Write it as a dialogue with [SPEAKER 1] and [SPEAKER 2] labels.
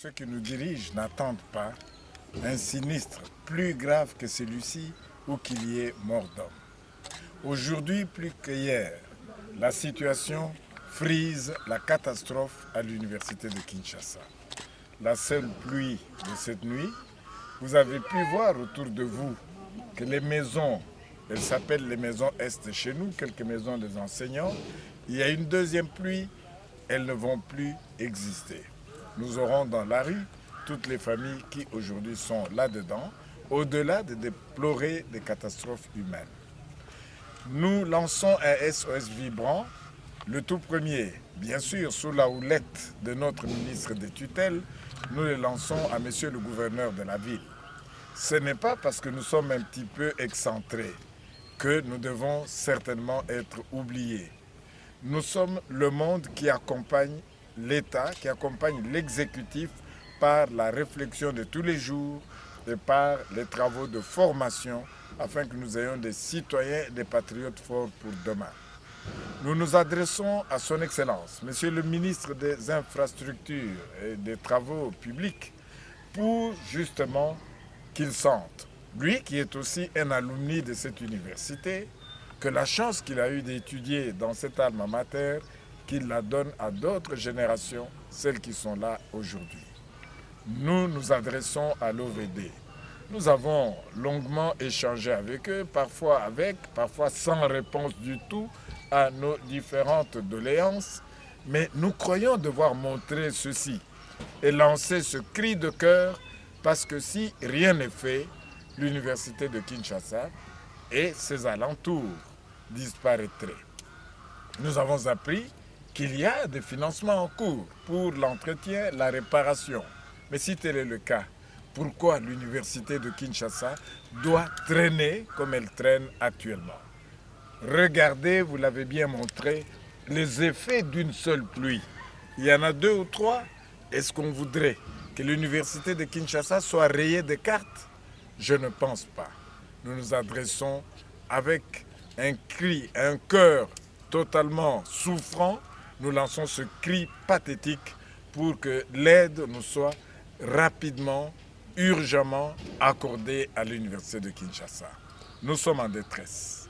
[SPEAKER 1] Ceux qui nous dirigent n'attendent pas un sinistre plus grave que celui-ci ou qu'il y ait mort d'homme. Aujourd'hui, plus qu'hier, la situation frise la catastrophe à l'université de Kinshasa. La seule pluie de cette nuit, vous avez pu voir autour de vous que les maisons, elles s'appellent les maisons Est chez nous, quelques maisons des enseignants, il y a une deuxième pluie, elles ne vont plus exister. Nous aurons dans la rue toutes les familles qui aujourd'hui sont là-dedans, au-delà de déplorer des catastrophes humaines. Nous lançons un SOS vibrant, le tout premier, bien sûr, sous la houlette de notre ministre des tutelles, nous le lançons à monsieur le gouverneur de la ville. Ce n'est pas parce que nous sommes un petit peu excentrés que nous devons certainement être oubliés. Nous sommes le monde qui accompagne l'État, qui accompagne l'exécutif par la réflexion de tous les jours et par les travaux de formation afin que nous ayons des citoyens et des patriotes forts pour demain. Nous nous adressons à son Excellence, Monsieur le ministre des Infrastructures et des Travaux publics, pour justement qu'il sente, lui qui est aussi un alumni de cette université, que la chance qu'il a eue d'étudier dans cette alma mater, qu'il la donne à d'autres générations, celles qui sont là aujourd'hui. Nous nous adressons à l'OVD. Nous avons longuement échangé avec eux, parfois avec, parfois sans réponse du tout à nos différentes doléances, mais nous croyons devoir montrer ceci et lancer ce cri de cœur parce que si rien n'est fait, l'université de Kinshasa et ses alentours disparaîtraient. Nous avons appris qu'il y a des financements en cours pour l'entretien, la réparation. Mais si tel est le cas, pourquoi l'université de Kinshasa doit traîner comme elle traîne actuellement? Regardez, vous l'avez bien montré, les effets d'une seule pluie. Il y en a 2 ou 3. Est-ce qu'on voudrait que l'université de Kinshasa soit rayée des cartes? Je ne pense pas. Nous nous adressons avec un cri, un cœur totalement souffrant. Nous lançons ce cri pathétique pour que l'aide nous soit rapidement, urgemment accordée à l'université de Kinshasa. Nous sommes en détresse.